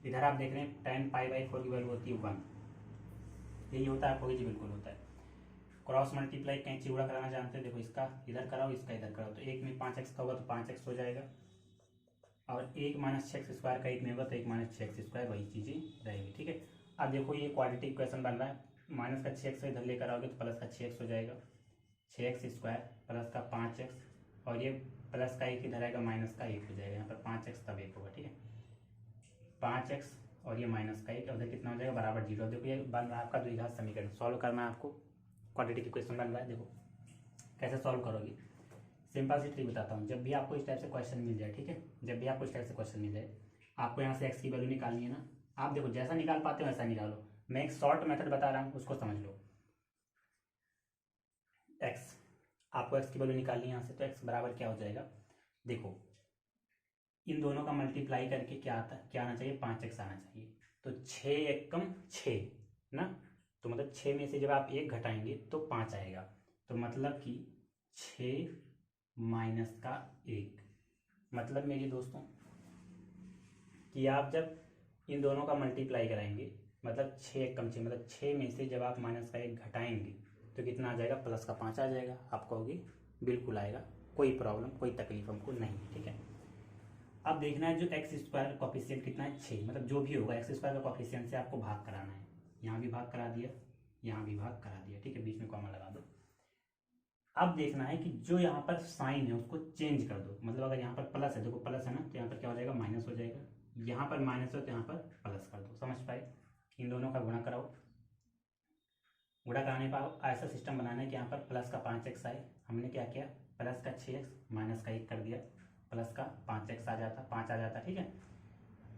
इधर आप देख रहे हैं tan पाई/4 की वैल्यू होती है 1, यही होता है आपको, जी बिल्कुल होता है। क्रॉस मल्टीप्लाई कैंची उड़ा कराना जानते हैं, देखो इसका इधर कराओ इसका इधर कराओ, तो 1 में 5x का होगा तो 5x हो जाएगा, और 1 माइनस 6x² का 1 में होगा तो 1 माइनस 6x², वही चीज़ें रहेगी। ठीक है, अब देखो ये क्वाड्रेटिक इक्वेशन बन रहा है, माइनस का 6x इधर लेकर आओगे तो प्लस का 6x हो जाएगा, 6x² प्लस का 5x, और ये प्लस का 1 इधर आएगा, माइनस का 1 हो जाएगा, यहाँ पर 5x तब 1 होगा। ठीक है, 5x और ये माइनस का 1, उधर कितना हो जाएगा, बराबर 0। देखो ये बन रहा है आपका द्विघात समीकरण। सॉल्व करना है आपको, क्वाड्रेटिक इक्वेशन बन रहा है। देखो कैसे सॉल्व करोगे, सिंपल सी ट्रिक बताता हूँ। जब भी आपको इस टाइप से क्वेश्चन मिल जाए, ठीक है, जब भी आपको इस टाइप से क्वेश्चन मिल जाए, आपको यहाँ से x की वैल्यू निकालनी है ना। आप देखो जैसा निकाल पाते हो वैसा निकालो, मैं एक शॉर्ट मेथड बता रहा हूँ, उसको समझ लो। x, आपको x की वैल्यू निकालनी है यहाँ से, तो x बराबर क्या हो जाएगा, देखो इन दोनों का मल्टीप्लाई करके क्या आता है, क्या आना चाहिए, 5x आना चाहिए। तो 6 एकम 6 ना, तो मतलब 6 में से जब आप 1 घटाएंगे तो 5 आएगा, तो मतलब कि 6 माइनस का 1, मतलब मेरे दोस्तों कि आप जब इन दोनों का मल्टीप्लाई कराएंगे, मतलब 6 कम 6, मतलब 6 में से जब आप माइनस का 1 घटाएंगे तो कितना आ जाएगा, प्लस का 5 आ जाएगा। आप कहोगे बिल्कुल आएगा, कोई प्रॉब्लम कोई तकलीफ हमको नहीं, ठीक है। अब देखना है जो एक्स स्क्वायर का कॉफिशिएंट कितना है, 6, मतलब जो भी होगा एक्स स्क्वायर का कॉफिशिएंट से आपको भाग कराना है। यहाँ भी भाग करा दिया, यहाँ भी भाग करा दिया, ठीक है, बीच में कॉमा लगा दो। अब देखना है कि जो यहाँ पर साइन है उसको चेंज कर दो, मतलब अगर यहाँ पर प्लस है, देखो प्लस है ना, तो यहाँ पर क्या हो जाएगा, माइनस हो जाएगा। यहाँ पर माइनस हो तो यहाँ पर प्लस कर दो, समझ पाए। इन दोनों का गुणा कराओ, गुणा कराने पर ऐसा सिस्टम बनाना है कि यहाँ पर प्लस का 5x आए। हमने क्या किया, प्लस का 6x माइनस का 1 कर दिया, प्लस का 5x आ जाता, 5 आ जाता, ठीक है।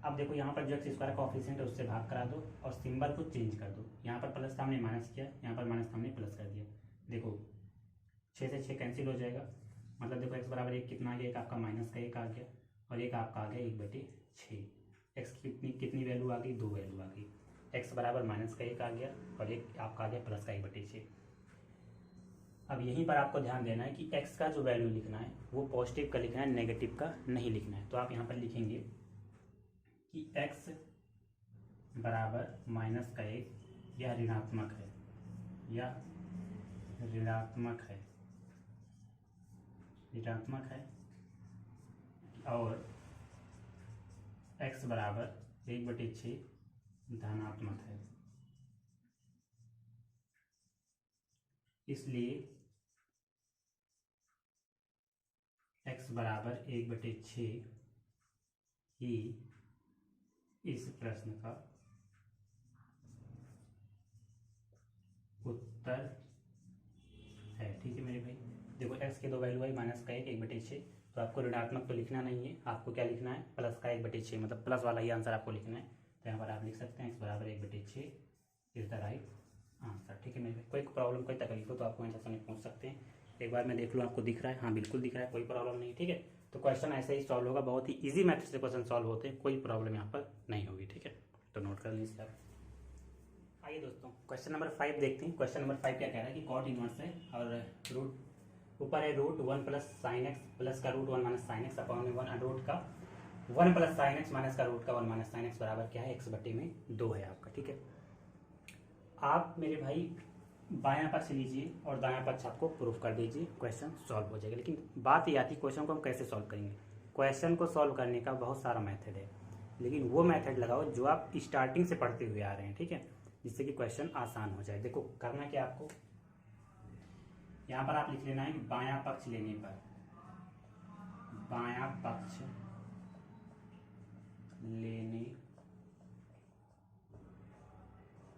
अब देखो यहाँ पर जो एक्स स्क्वायर का ऑफिशिएंट है उससे भाग करा दो और सिंबल को चेंज कर दो। यहाँ पर प्लस का हमने माइनस किया, यहाँ पर माइनस का हमने प्लस कर दिया। देखो 6 से 6 कैंसिल हो जाएगा, मतलब देखो x बराबर 1 कितना आ गया, एक आपका माइनस का 1 आ गया और एक आपका आ गया 1/6। एक्स की कितनी कितनी वैल्यू आ गई, 2 वैल्यू आ गई। एक्स बराबर माइनस का 1 आ गया और एक आपका आ गया प्लस का 1/6। अब यहीं पर आपको ध्यान देना है कि x का जो वैल्यू लिखना है वो पॉजिटिव का लिखना है, नेगेटिव का नहीं लिखना है। तो आप यहाँ पर लिखेंगे कि x बराबर माइनस का 1 यह ऋणात्मक है, या ऋणात्मक है, ऋणात्मक है, और x बराबर 1/6 धनात्मक है। इसलिए x बराबर 1/6 ही इस प्रश्न का उत्तर है, ठीक है मेरे भाई। देखो x के 2 वैल्यू है, माइनस का 1, 1/6, तो आपको ऋणात्मक तो लिखना नहीं है, आपको क्या लिखना है, प्लस का 1/6, मतलब प्लस वाला ही आंसर आपको लिखना है। तो यहाँ पर आप लिख सकते हैं x बराबर 1/6 इज द राइट आंसर, ठीक है मेरे भाई। कोई प्रॉब्लम कोई तकलीफ हो तो आप कमेंट सेक्शन में पूछ सकते हैं। एक बार मैं देख लूँ आपको दिख रहा है, हाँ बिल्कुल दिख रहा है, कोई प्रॉब्लम नहीं, ठीक है। तो क्वेश्चन ऐसे ही सॉल्व होगा, बहुत ही ईजी मेथड से क्वेश्चन सॉल्व होते हैं, कोई प्रॉब्लम यहाँ पर नहीं होगी, ठीक है। तो नोट कर लीजिए आप। आइए दोस्तों क्वेश्चन नंबर 5 देखते हैं। क्वेश्चन नंबर 5 क्या कह रहा है कि कॉट इनवर्स है और रूट ऊपर है √1 प्लस साइन एक्स प्लस का √1 माइनस साइन एक्स अपॉन में 1 रूट का 1 प्लस साइन एक्स माइनस का रूट का 1 माइनस साइन एक्स बराबर क्या है, x/2 है आपका, ठीक है। आप मेरे भाई बायां पक्ष लीजिए और दायां पक्ष आपको प्रूफ कर दीजिए, क्वेश्चन सॉल्व हो जाएगा। लेकिन बात ये आती है क्वेश्चन को हम कैसे सॉल्व करेंगे। क्वेश्चन को सॉल्व करने का बहुत सारा मेथड है, लेकिन वो मेथड लगाओ जो आप स्टार्टिंग से पढ़ते हुए आ रहे हैं, ठीक है, जिससे कि क्वेश्चन आसान हो जाए। देखो करना क्या आपको, यहाँ पर आप लिख लेना है कि बायां पक्ष लेने पर, बायां पक्ष लेने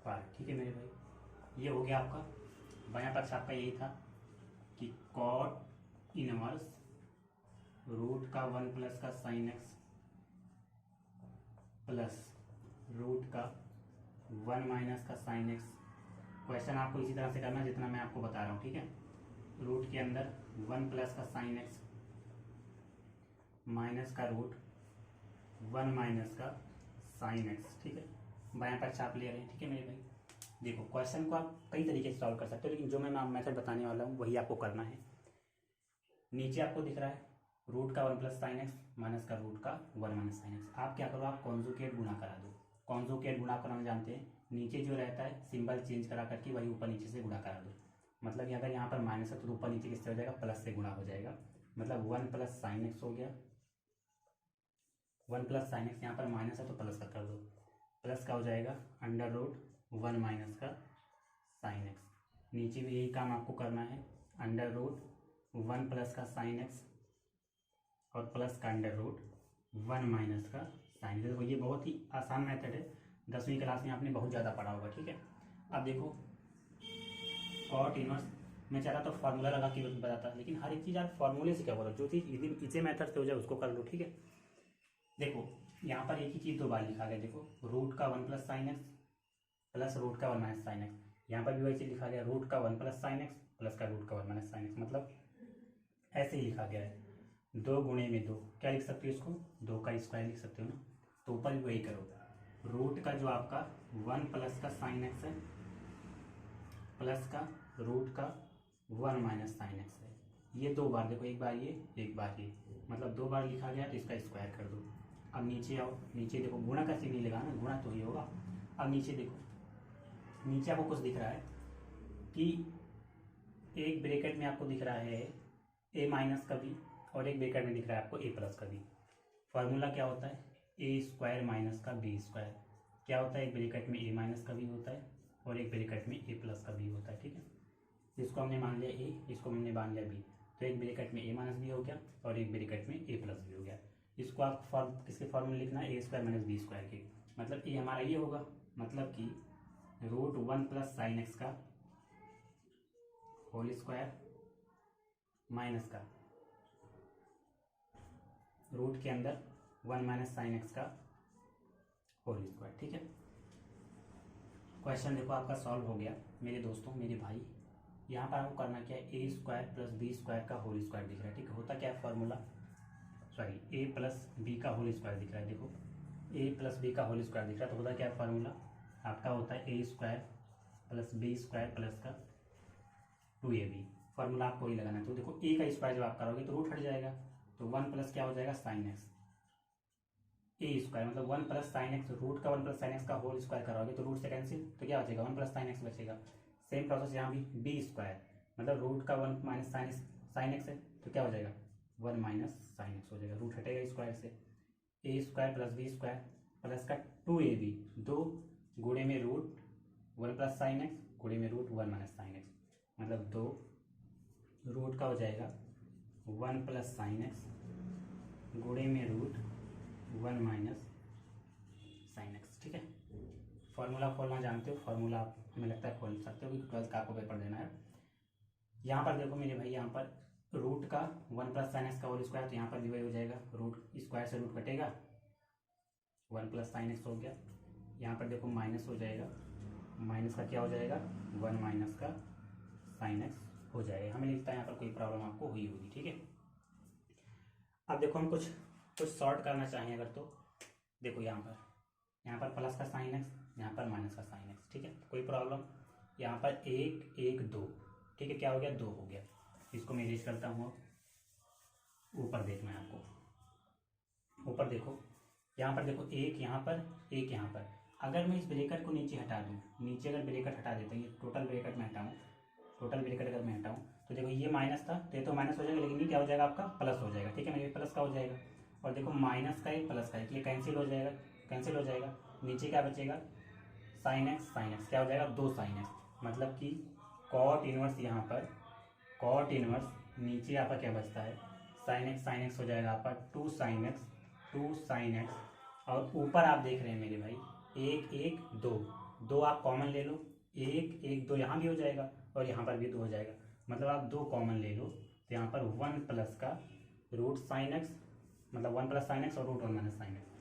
पर, ठीक है मेरे भाई। ये हो गया आपका बायां पक्ष, आपका यही था कि कॉट इनवर्स रूट का 1 प्लस का साइन एक्स प्लस रूट का 1 माइनस का साइन एक्स। क्वेश्चन आपको इसी तरह से करना है जितना मैं आपको बता रहा हूँ, ठीक है। रूट के अंदर 1 प्लस का साइन एक्स माइनस का रूट 1 माइनस का साइन एक्स, ठीक है। बायां पक्ष आप ले रहे हैं, ठीक है मेरे भाई। देखो क्वेश्चन को आप कई तरीके से सॉल्व कर सकते हो, लेकिन जो मैं मेथड बताने वाला हूँ वही आपको करना है। नीचे आपको दिख रहा है रूट का 1 प्लस साइन एक्स माइनस का रूट का 1 माइनस साइन एक्स। आप क्या करो, आप कॉन्जुगेट गुणा करा दो। कॉन्जुगेट गुणा करना हम जानते हैं, नीचे जो रहता है सिंबल चेंज करा करके वही ऊपर नीचे से गुणा करा दो। मतलब कि अगर यहाँ पर माइनस है तो ऊपर नीचे किससे हो जाएगा, प्लस से गुणा हो जाएगा। मतलब 1 प्लस साइन एक्स हो गया, 1 प्लस साइन एक्स, यहाँ पर माइनस है तो प्लस का कर दो, प्लस का हो जाएगा √1 माइनस का साइन एक्स। नीचे भी यही काम आपको करना है, √1 प्लस का साइन एक्स और प्लस का √1 माइनस का साइन एक्स। ये बहुत ही आसान मेथड है, 10वीं क्लास में आपने बहुत ज़्यादा पढ़ा होगा, ठीक है। अब देखो कॉट इनवर्स, मैं चाह रहा था फार्मूला लगा के बताता, लेकिन हर एक चीज़ आप फार्मूले से क्या करो, जो चीज़ इसे मेथड से हो जाए उसको कर लो, ठीक है। देखो यहाँ पर एक ही चीज़ 2 बार लिखा गया, देखो रूट का 1 plus sine x plus root का 1 माइनस साइन एक्स। यहाँ पर भी वही चीज़ लिखा गया, रूट का 1 प्लस साइन एक्स प्लस का रूट का 1 माइनस साइन एक्स, मतलब ऐसे ही लिखा गया है। 2 गुणे में 2 क्या लिख सकते हो, इसको 2 का स्क्वायर लिख सकते हो ना। तो ऊपर भी वही करो, रूट का जो आपका 1 प्लस का साइन एक्स है प्लस का रूट का 1 माइनस साइन एक्स है। ये 2 बार देखो, एक बार ये एक बार ये, मतलब 2 बार लिखा गया तो इसका स्क्वायर कर दो। अब नीचे आओ, नीचे देखो गुणा का चिन्ह लगा ना, गुणा तो ही होगा। अब नीचे देखो, नीचे आपको कुछ दिख रहा है कि एक ब्रैकेट में आपको दिख रहा है ए माइनस का बी और एक ब्रैकेट में दिख रहा है आपको ए प्लस का बी। फार्मूला क्या होता है? ए स्क्वायर माइनस का बी स्क्वायर। क्या होता है? एक ब्रैकेट में ए माइनस का बी होता है और एक ब्रैकेट में ए प्लस का बी होता है। ठीक है, इसको हमने मान लिया ए, इसको हमने मान लिया बी, तो एक ब्रैकेट में ए माइनस बी हो गया और एक ब्रैकेट में ए प्लस बी हो गया। इसको आप किसके फॉर्मूले लिखना है? A square minus b square के। मतलब ये हमारा ये होगा, मतलब कि रूट 1 प्लस साइन एक्स का होल स्क्वायर माइनस का रूट के अंदर 1 माइनस साइन एक्स का होल स्क्वायर। ठीक है, क्वेश्चन देखो आपका सॉल्व हो गया मेरे दोस्तों, मेरे भाई। यहाँ पर आपको करना क्या है? A square plus b square का होल स्क्वायर दिख रहा है। ठीक है, होता क्या है फॉर्मूला? सॉरी, ए प्लस बी का होल स्क्वायर दिख रहा है। देखो ए प्लस बी का होल स्क्वायर दिख रहा है, तो होता क्या है फॉर्मूला आपका? होता है a square plus b square plus का 2ab। फॉर्मूला आपको ही लगाना है। तो देखो ए का स्क्वायर जब आप करोगे तो रूट हट जाएगा, तो 1 प्लस क्या हो जाएगा? साइन एक्स ए स्क्वायर, मतलब 1 प्लस साइन एक्स, रूट का 1 प्लस साइन एक्स का होल स्क्वायर करोगे तो रूट से कैंसिल, तो क्या बचेगा? 1 प्लस साइन एक्स बचेगा। सेम प्रोसेस यहाँ भी, बी स्क्वायर मतलब रूट का 1 माइनस साइन एक्स है, तो क्या हो जाएगा? 1 माइनस साइन एक्स हो जाएगा, रूट हटेगा स्क्वायर से। A square plus b square plus का 2ab, 2 गुणे में रूट 1 प्लस साइन एक्स गुणे में रूट 1 माइनस साइन एक्स, मतलब 2 रूट का हो जाएगा 1 प्लस साइन एक्स गुणे में रूट 1 माइनस साइन एक्स। ठीक है, फॉर्मूला खोलना जानते हो? फॉर्मूला आप हमें लगता है खोल सकते हो क्योंकि 12th का आपको पेपर देना है। यहाँ पर देखो मेरे भाई, यहाँ पर रूट का 1 प्लस साइन एक्स का होल स्क्वायर, तो यहाँ पर भी वही हो जाएगा, रूट स्क्वायर से रूट कटेगा, 1 प्लस साइन एक्स हो गया। यहाँ पर देखो माइनस हो जाएगा, माइनस का क्या हो जाएगा? 1 माइनस का साइन एक्स हो जाएगा। हमें लिखता है यहाँ पर कोई प्रॉब्लम आपको हुई होगी। ठीक है, अब देखो हम कुछ सॉर्ट करना चाहें अगर, तो देखो यहाँ पर प्लस का साइन एक्स, यहाँ पर माइनस का साइन एक्स। ठीक है, कोई प्रॉब्लम? यहाँ पर 1 1 2, ठीक है, क्या हो गया? 2 हो गया। इसको मैं इरेज करता हूँ। ऊपर देखना है आपको, ऊपर देखो, यहाँ पर देखो 1 यहाँ पर 1 यहाँ पर। अगर मैं इस ब्रैकेट को नीचे हटा दूँ, नीचे अगर ब्रैकेट हटा देते हैं, ये टोटल ब्रैकेट में हटाऊँ, टोटल ब्रैकेट अगर मैं हटाऊँ तो देखो ये माइनस था, तो ये तो माइनस हो जाएगा, लेकिन ये क्या हो जाएगा आपका? प्लस हो जाएगा। ठीक है, मेरे प्लस का हो जाएगा, और देखो माइनस का एक प्लस का एक, ये कैंसिल हो जाएगा, कैंसिल हो जाएगा। नीचे क्या बचेगा? साइन एक्स क्या हो जाएगा? 2 साइन एक्स, मतलब कि कॉट इनवर्स, यहाँ पर कॉट इनवर्स, नीचे आपका क्या बचता है? साइन एक्स हो जाएगा आपका 2 साइन एक्स, और ऊपर आप देख रहे हैं मेरे भाई 1 1 2, 2 आप कॉमन ले लो, 1 1 2 यहाँ भी हो जाएगा और यहाँ पर भी 2 हो जाएगा, मतलब आप 2 कॉमन ले लो, तो यहाँ पर 1 प्लस का रूट साइन एक्स, मतलब 1 प्लस साइन एक्स और रूट 1 माइनस साइन एक्स,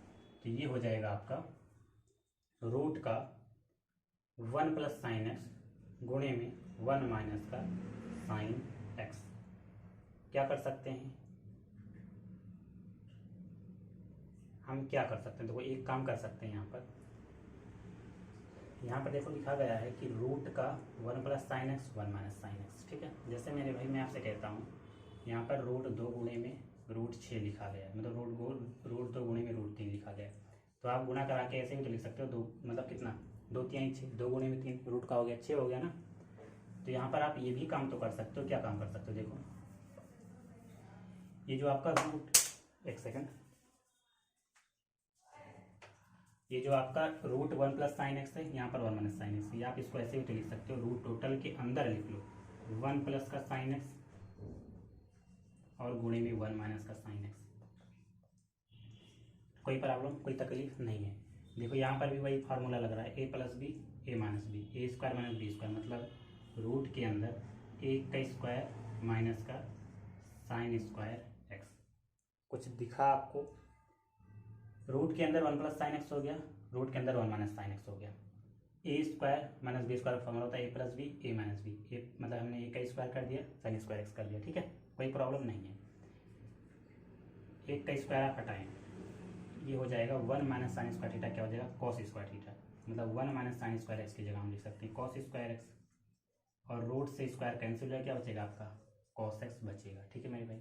तो ये हो जाएगा आपका रूट का 1 प्लस साइन एक्स गुणे में 1 माइनस का साइन एक्स। क्या कर सकते हैं हम? क्या कर सकते हैं? देखो एक काम कर सकते हैं, यहाँ पर देखो लिखा गया है कि रूट का 1 plus sine x 1 minus sine x. ठीक है, जैसे मेरे भाई मैं आपसे कहता हूँ, यहाँ पर रूट 2 गुणे में रूट 6 लिखा गया है, मतलब रूट 2 गुणे में रूट 3 लिखा गया है, तो आप गुणा करा के ऐसे भी तो लिख सकते हो, 2 मतलब कितना? 2 3 6, 2 गुणे में 3, रूट का हो गया 6 हो गया ना। तो यहाँ पर आप ये भी काम तो कर सकते हो। क्या काम कर सकते हो? देखो ये जो आपका रूट, एक सेकंड, ये जो आपका रूट 1 प्लस साइन एक्स है, यहाँ पर 1 माइनस साइन एक्स, ये आप इसको ऐसे भी तो लिख सकते हो, रूट टोटल के अंदर लिख लो 1 प्लस का साइन एक्स और गुणे में 1 माइनस का साइन एक्स। कोई प्रॉब्लम, कोई तकलीफ नहीं है। देखो यहाँ पर भी वही फार्मूला लग रहा है, a plus b a minus b, A square minus b square, मतलब रूट के अंदर 1 का स्क्वायर माइनस का साइन स्क्वायर एक्स। कुछ दिखा आपको? रूट के अंदर 1 प्लस साइन एक्स हो गया, रूट के अंदर 1 माइनस साइन एक्स हो गया। A square minus b square formula होता है a plus b a minus b, a मतलब हमने ए का स्क्वायर कर दिया, साइन स्क्वायर एक्स कर दिया। ठीक है, कोई प्रॉब्लम नहीं है। 1 का स्क्वायर आप हटाएं, ये हो जाएगा 1 माइनस साइन स्क्वायर थीटा, क्या हो जाएगा? कॉस स्क्वायर थीटा, मतलब 1 माइनस साइन स्क्वायर एक्स की जगह हम लिख सकते हैं कॉस स्क्वायर एक्स, और रूट से स्क्वायर कैंसिल हो, क्या बचेगा आपका? कॉस एक्स बचेगा। ठीक है मेरे भाई,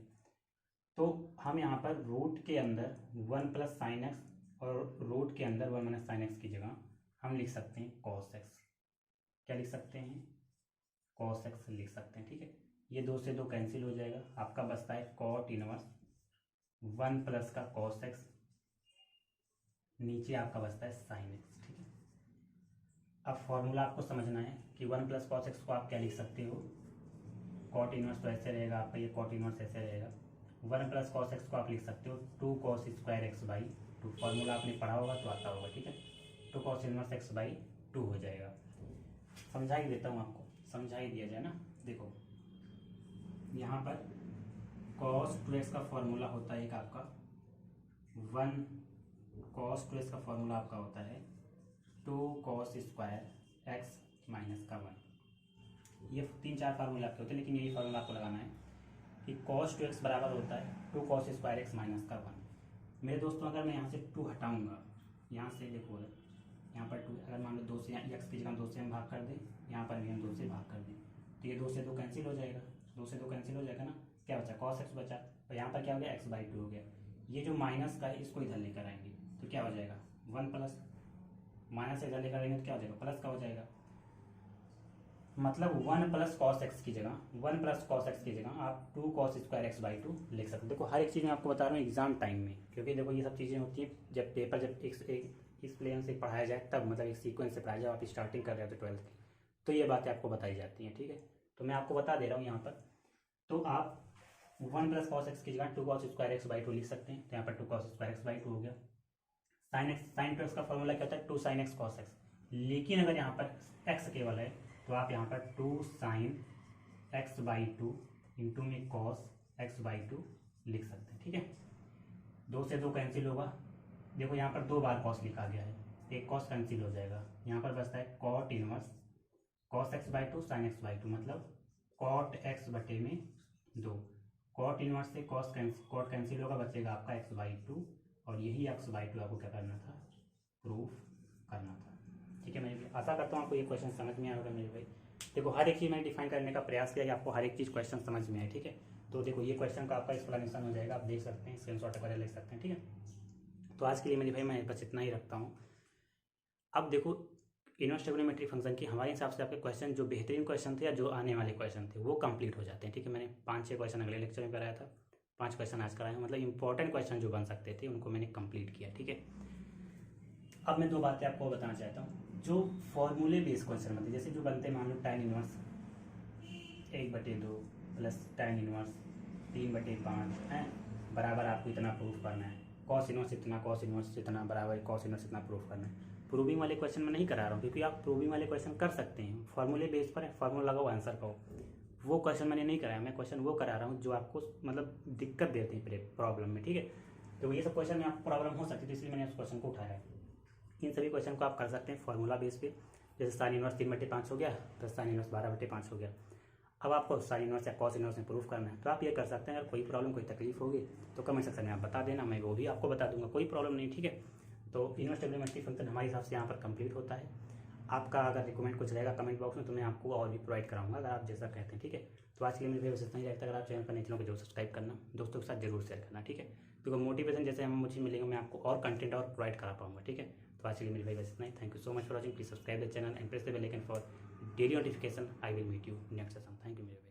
तो हम यहाँ पर रूट के अंदर 1 प्लस साइन एक्स और रूट के अंदर 1 माइनस साइन एक्स की जगह हम लिख सकते हैं कॉस एक्स। क्या लिख सकते हैं? कॉस एक्स लिख सकते हैं। ठीक है, ये 2 से 2 कैंसिल हो जाएगा, आपका बचता है कॉट इनवर्स 1 प्लस का कॉस एक्स, नीचे आपका बचता है साइन एक्स। ठीक है, अब फॉर्मूला आपको समझना है कि 1 प्लस कॉस एक्स को आप क्या लिख सकते हो, कॉट इनवर्स तो ऐसे रहेगा आपका, ये कॉट इनवर्स ऐसे रहेगा। 1 प्लस कॉस एक्स को आप लिख सकते हो 2 cos square x by 2, formula आपने पढ़ा होगा तो आता होगा। ठीक है, 2 कॉस इनवर्स एक्स बाई 2 हो जाएगा। समझा ही देता हूँ आपको, समझा ही दिया जाए ना। देखो यहाँ पर कॉस 2x का फॉर्मूला होता है एक आपका 1, कॉस 2x का फॉर्मूला आपका होता है 2 कॉस स्क्वायर एक्स माइनस का 1। ये 3-4 फार्मूले आपके होते हैं, लेकिन यही फार्मूला आपको लगाना है कि cos 2x बराबर होता है 2 कॉस स्क्वायर एक्स माइनस का 1। मेरे दोस्तों अगर मैं यहाँ से 2 हटाऊंगा, यहाँ से देखो यहाँ पर 2, अगर मान लो 2 से एक्स की जगह 2 से हम भाग कर दें, यहाँ पर भी हम 2 से भाग कर दें, तो ये 2 से 2 कैंसिल हो जाएगा, 2 से 2 कैंसिल हो जाएगा ना। क्या बचा? cos x बचा, और यहाँ पर क्या हो गया x/2 हो गया। ये जो माइनस का है इसको इधर लेकर आएंगे तो क्या हो जाएगा 1 प्लस, माइनस इधर लेकर आएंगे तो क्या हो जाएगा प्लस का हो जाएगा। मतलब 1 प्लस कॉस एक्स की जगह 1 प्लस कॉस एक्स की जगह आप 2 कॉस स्क्वायर एक्स बाई 2 लिख सकते हो। देखो हर एक चीज़ मैं आपको बता रहा हूँ एग्जाम टाइम में, क्योंकि देखो ये सब चीज़ें होती हैं जब पेपर, जब एक इस प्लेन से पढ़ाया जाए तब, मतलब एक सीक्वेंस से पढ़ाया जाए, आप स्टार्टिंग कर रहे हो तो 12th की, तो ये बातें आपको बताई जाती हैं। ठीक है, तो मैं आपको बता दे रहा हूँ यहाँ पर, तो आप 1 प्लस कॉस एक्स की जगह 2 कॉस स्क्वायर एक्स बाई 2 लिख सकते हैं, तो यहाँ पर 2 कॉस स्क्वायर एक्स बाई 2 हो गया। साइन 2x का फॉर्मूला क्या होता है 2 साइन एक्स कॉस एक्स, लेकिन अगर यहाँ पर x केवल है तो आप यहाँ पर 2 साइन एक्स बाई 2 इंटू में कॉस एक्स बाई 2 लिख सकते हैं। ठीक है, 2 से 2 कैंसिल होगा, देखो यहाँ पर 2 बार कॉस लिखा गया है, एक कॉस कैंसिल हो जाएगा, यहाँ पर बचता है cot inverse cos x by 2 sine x by 2, मतलब कॉट एक्स बटे में 2, कॉट इनवर्स से कॉट कैंसिल होगा, बचेगा आपका एक्स बाई 2, और यही एक्स बाई 2 आपको क्या करना था, प्रूफ करना था। ठीक है, मैं आशा करता हूँ आपको ये क्वेश्चन समझ में आया होगा मेरे भाई। देखो हर एक चीज़ मैंने डिफाइन करने का प्रयास किया कि आपको हर एक चीज़ क्वेश्चन समझ में आए। ठीक है, तो देखो ये क्वेश्चन का आपका एक्सप्लेनेशन हो जाएगा, आप देख सकते हैं, स्क्रीनशॉट वगैरह ले सकते हैं। ठीक है, तो आज के लिए मेरे भाई मैं बस इतना ही रखता हूँ। अब देखो इनवर्स ट्रिग्नोमेट्री फंक्शन की हमारे हिसाब से आपके क्वेश्चन जो बेहतरीन क्वेश्चन थे या जो आने वाले क्वेश्चन थे वो कंप्लीट हो जाते हैं। ठीक है, मैंने 5-6 क्वेश्चन अगले लेक्चर में कराया था, 5 क्वेश्चन आज कराए हैं, मतलब इंपॉर्टेंट क्वेश्चन जो बन सकते थे उनको मैंने कंप्लीट किया। ठीक है, अब मैं 2 बातें आपको बताना चाहता हूँ, जो फॉर्मूले बेस्ड क्वेश्चन बनते हैं, जैसे जो बनते हैं मान लो tan inverse 1/2 plus tan inverse 3/5 है, बराबर आपको इतना प्रूफ करना है, कॉस इनवर्स इतना बराबर कॉस इनवर्स इतना प्रूफ करना है। प्रूविंग वाले क्वेश्चन मैं नहीं करा रहा हूँ, क्योंकि आप प्रूविंग वाले क्वेश्चन कर सकते हैं, फॉर्मूले बेस पर है, फॉर्मूला लगाओ आंसर पाओ, वो क्वेश्चन मैंने नहीं कराया, मैं क्वेश्चन वो करा रहा हूँ जो आपको मतलब दिक्कत देते हैं प्रॉब्लम में। ठीक है, तो ये सब क्वेश्चन में आपको प्रॉब्लम हो सकती है, तो इसलिए मैंने उस क्वेश्चन को उठाया है। इन सभी क्वेश्चन को आप कर सकते हैं फॉर्मूला बेस पे, जैसे साइन इनवर्स 3/5 हो गया प्लस साइन इनवर्स 12/5 हो गया। अब आपको साइन इनवर्स या कॉस इनवर्स में प्रूफ करना है, तो आप ये कर सकते हैं। अगर कोई प्रॉब्लम कोई तकलीफ होगी तो कमेंट सेक्शन में आप बता देना, मैं वो भी आपको बता दूंगा, कोई प्रॉब्लम नहीं। ठीक है, तो इनवर्स ट्रिग्नोमेट्री फंक्शन हमारे हिसाब से यहाँ पर कंप्लीट होता है। आपका अगर रिकमेंड कुछ रहेगा कमेंट बॉक्स में तो मैं आपको और भी प्रोवाइड कराऊंगा, अगर आप जैसा कहते हैं। ठीक है, तो आज के लिए मेरे वीडियो इतना ही रहता है। अगर आप चैनल पर नहीं चैनल को जरूर सब्सक्राइब करना, दोस्तों के साथ जरूर शेयर करना। ठीक है, तो मोटिवेशन जैसे हम मुझे मिलेंगे मैं आपको और कंटेंट और प्रोवाइड करा पाऊंगा। ठीक है, तो आज के लिए मेरे भाई बस इतना ही। Thank you so much for watching, please subscribe the channel and press the bell icon for daily notification. I will meet you next session. Thank you मेरे भाई।